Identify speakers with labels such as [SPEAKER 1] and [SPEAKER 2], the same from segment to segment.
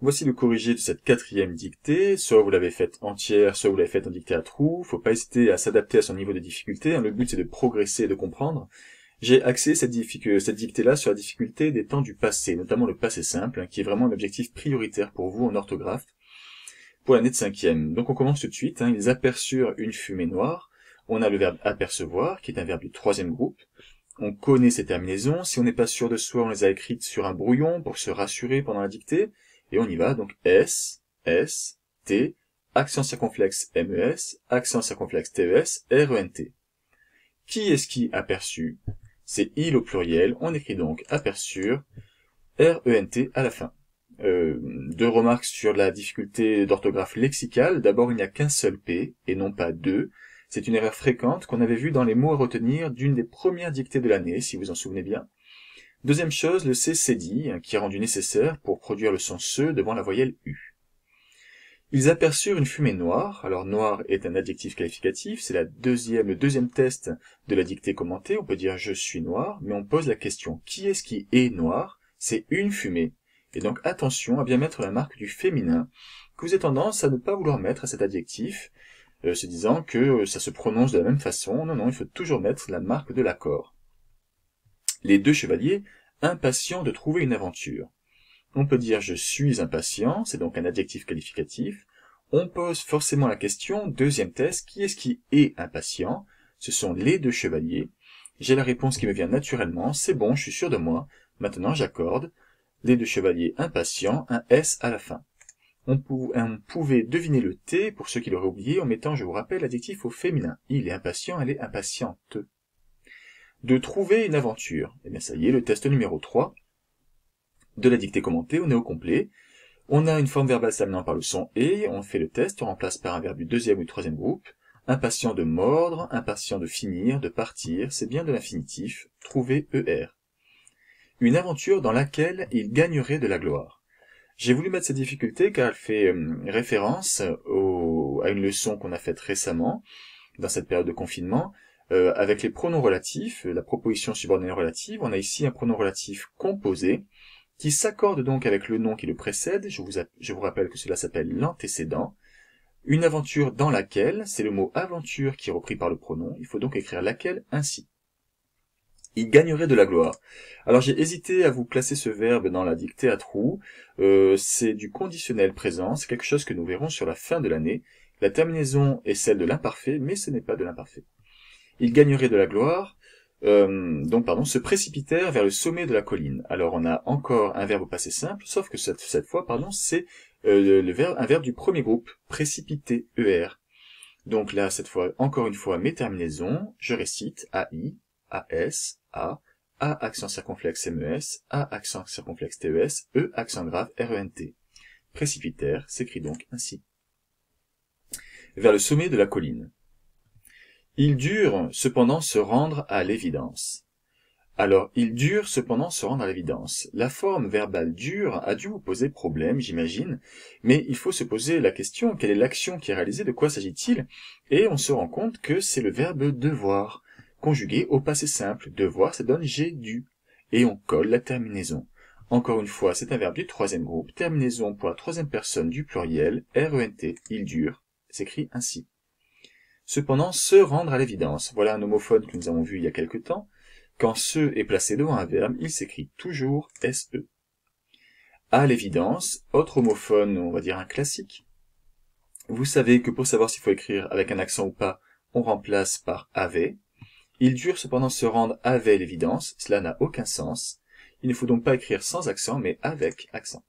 [SPEAKER 1] Voici le corrigé de cette quatrième dictée. Soit vous l'avez faite entière, soit vous l'avez faite en dictée à trous. Faut pas hésiter à s'adapter à son niveau de difficulté, hein. Le but, c'est de progresser et de comprendre. J'ai axé cette dictée-là sur la difficulté des temps du passé, notamment le passé simple, hein, qui est vraiment un objectif prioritaire pour vous en orthographe, pour l'année de 5e. Donc on commence tout de suite, hein. Ils aperçurent une fumée noire. On a le verbe apercevoir, qui est un verbe du 3e groupe. On connaît ces terminaisons. Si on n'est pas sûr de soi, on les a écrites sur un brouillon pour se rassurer pendant la dictée. Et on y va, donc S, S, T, accent circonflexe MES, accent circonflexe TES, RENT. Qui est-ce qui aperçut? C'est il au pluriel, on écrit donc aperçurent, RENT à la fin. Deux remarques sur la difficulté d'orthographe lexicale. D'abord, il n'y a qu'un seul P, et non pas deux. C'est une erreur fréquente qu'on avait vue dans les mots à retenir d'une des premières dictées de l'année, si vous en souvenez bien. Deuxième chose, le C cédille, qui est rendu nécessaire pour produire le son SE devant la voyelle U. Ils aperçurent une fumée noire. Alors noir est un adjectif qualificatif, c'est le deuxième test de la dictée commentée. On peut dire je suis noir, mais on pose la question qui est-ce qui est noir? C'est une fumée. Et donc attention à bien mettre la marque du féminin, que vous avez tendance à ne pas vouloir mettre à cet adjectif, se disant que ça se prononce de la même façon. Non, il faut toujours mettre la marque de l'accord. Les deux chevaliers, impatients de trouver une aventure. On peut dire je suis impatient, c'est donc un adjectif qualificatif. On pose forcément la question, deuxième test, qui est-ce qui est impatient? Ce sont les deux chevaliers. J'ai la réponse qui me vient naturellement, c'est bon, je suis sûr de moi. Maintenant j'accorde. Les deux chevaliers impatients, un S à la fin. On pouvait deviner le T, pour ceux qui l'auraient oublié, en mettant, je vous rappelle, l'adjectif au féminin. Il est impatient, elle est impatiente. De trouver une aventure. Eh bien ça y est, le test numéro 3 de la dictée commentée, on est au complet. On a une forme verbale s'amenant par le son et, on fait le test, on remplace par un verbe du 2e ou du 3e groupe. Impatient de mordre, impatient de finir, de partir, c'est bien de l'infinitif, trouver ER. Une aventure dans laquelle il gagnerait de la gloire. J'ai voulu mettre cette difficulté car elle fait référence à une leçon qu'on a faite récemment, dans cette période de confinement, avec les pronoms relatifs, la proposition subordonnée relative. On a ici un pronom relatif composé, qui s'accorde donc avec le nom qui le précède. Je vous rappelle que cela s'appelle l'antécédent. Une aventure dans laquelle, c'est le mot aventure qui est repris par le pronom. Il faut donc écrire laquelle ainsi. Il gagnerait de la gloire. Alors j'ai hésité à vous placer ce verbe dans la dictée à trous. C'est du conditionnel présent, c'est quelque chose que nous verrons sur la fin de l'année. La terminaison est celle de l'imparfait, mais ce n'est pas de l'imparfait. Il gagnerait de la gloire, se précipitèrent vers le sommet de la colline. Alors on a encore un verbe au passé simple, sauf que cette fois, c'est un verbe du premier groupe, précipiter, ER. Donc là, cette fois, encore une fois, mes terminaisons, je récite AI, AS, A accent circonflexe MES, A accent circonflexe TES, E accent grave RENT. Précipitèrent s'écrit donc ainsi. Vers le sommet de la colline. Ils durent cependant se rendre à l'évidence. Alors, ils durent cependant se rendre à l'évidence. La forme verbale dure a dû vous poser problème, j'imagine, mais il faut se poser la question, quelle est l'action qui est réalisée, de quoi s'agit-il? Et on se rend compte que c'est le verbe devoir, conjugué au passé simple. Devoir, ça donne j'ai dû. Et on colle la terminaison. Encore une fois, c'est un verbe du 3e groupe, terminaison pour la 3e personne du pluriel, RENT, ils durent, s'écrit ainsi. Cependant, se rendre à l'évidence. Voilà un homophone que nous avons vu il y a quelque temps. Quand se est placé devant un verbe, il s'écrit toujours SE. À l'évidence, autre homophone, on va dire un classique. Vous savez que pour savoir s'il faut écrire avec un accent ou pas, on remplace par avait. Il dure cependant se rendre avec l'évidence, cela n'a aucun sens. Il ne faut donc pas écrire sans accent, mais avec accent.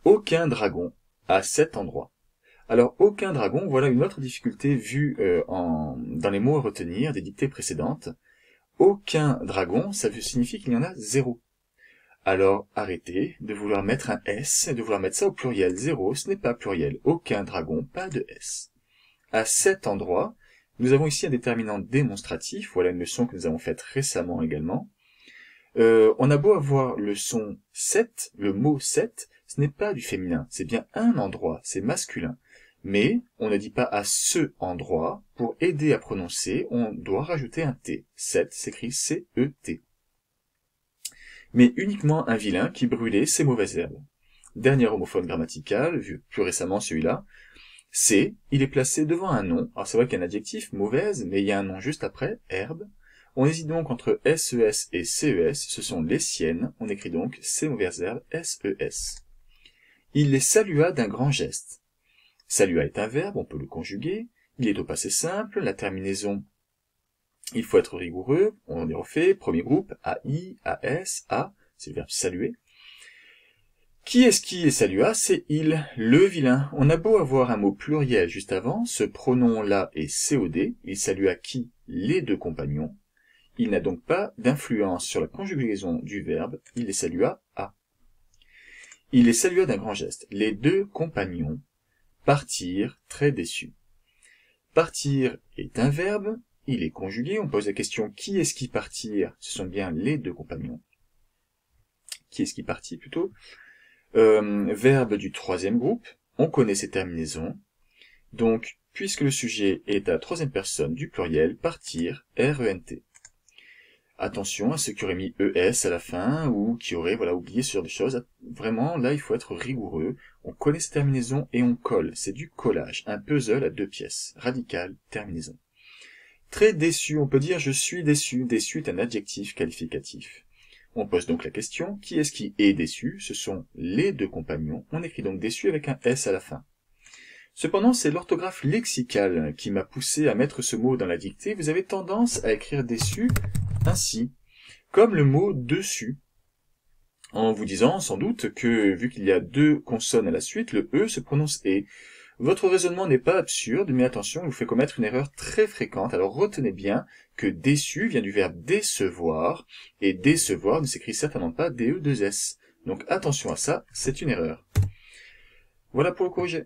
[SPEAKER 1] Aucun dragon à cet endroit. Alors, aucun dragon, voilà une autre difficulté vue dans les mots à retenir des dictées précédentes. Aucun dragon, ça signifie qu'il y en a 0. Alors, arrêtez de vouloir mettre un S et de vouloir mettre ça au pluriel. 0, ce n'est pas pluriel. Aucun dragon, pas de S. À cet endroit, nous avons ici un déterminant démonstratif. Voilà une leçon que nous avons faite récemment également. On a beau avoir le son 7, le mot 7, ce n'est pas du féminin, c'est bien un endroit, c'est masculin. Mais on ne dit pas à ce endroit, pour aider à prononcer, on doit rajouter un T. 7 s'écrit C-E-T. mais uniquement un vilain qui brûlait ses mauvaises herbes. Dernier homophone grammatical, vu plus récemment celui-là, c'est, il est placé devant un nom, alors c'est vrai qu'il y a un adjectif, mauvaise, mais il y a un nom juste après, herbe. On hésite donc entre SES et CES, ce sont les siennes, on écrit donc ces mauvaises herbes, SES. Il les salua d'un grand geste. Salua est un verbe, on peut le conjuguer, il est au passé simple, la terminaison, il faut être rigoureux, on y refait, premier groupe, AI, AS, A, c'est le verbe saluer. Qui est-ce qui les salua? C'est il, le vilain. On a beau avoir un mot pluriel juste avant, ce pronom-là est COD, il salua qui? Les deux compagnons. Il n'a donc pas d'influence sur la conjugaison du verbe, il les salua à. Il les salua d'un grand geste. Les deux compagnons partirent très déçus. Partir est un verbe, il est conjugué, on pose la question qui est-ce qui partirent? Ce sont bien les deux compagnons. Qui est-ce qui partit plutôt? Verbe du troisième groupe, on connaît ces terminaisons. Donc, puisque le sujet est à troisième personne du pluriel, partir, R-E-N-T. Attention à ceux qui auraient mis ES à la fin, ou qui auraient oublié ce genre de choses. Vraiment, là, il faut être rigoureux. On connaît ces terminaisons et on colle. C'est du collage, un puzzle à 2 pièces. Radical, terminaison. Très déçu, on peut dire je suis déçu. Déçu est un adjectif qualificatif. On pose donc la question, qui est-ce qui est déçu? Ce sont les deux compagnons. On écrit donc déçu avec un S à la fin. Cependant, c'est l'orthographe lexicale qui m'a poussé à mettre ce mot dans la dictée. Vous avez tendance à écrire déçu ainsi, comme le mot dessus, en vous disant sans doute que, vu qu'il y a 2 consonnes à la suite, le E se prononce E. Votre raisonnement n'est pas absurde, mais attention, il vous fait commettre une erreur très fréquente. Alors retenez bien que déçu vient du verbe décevoir, et décevoir ne s'écrit certainement pas DE2S. Donc attention à ça, c'est une erreur. Voilà pour le corriger.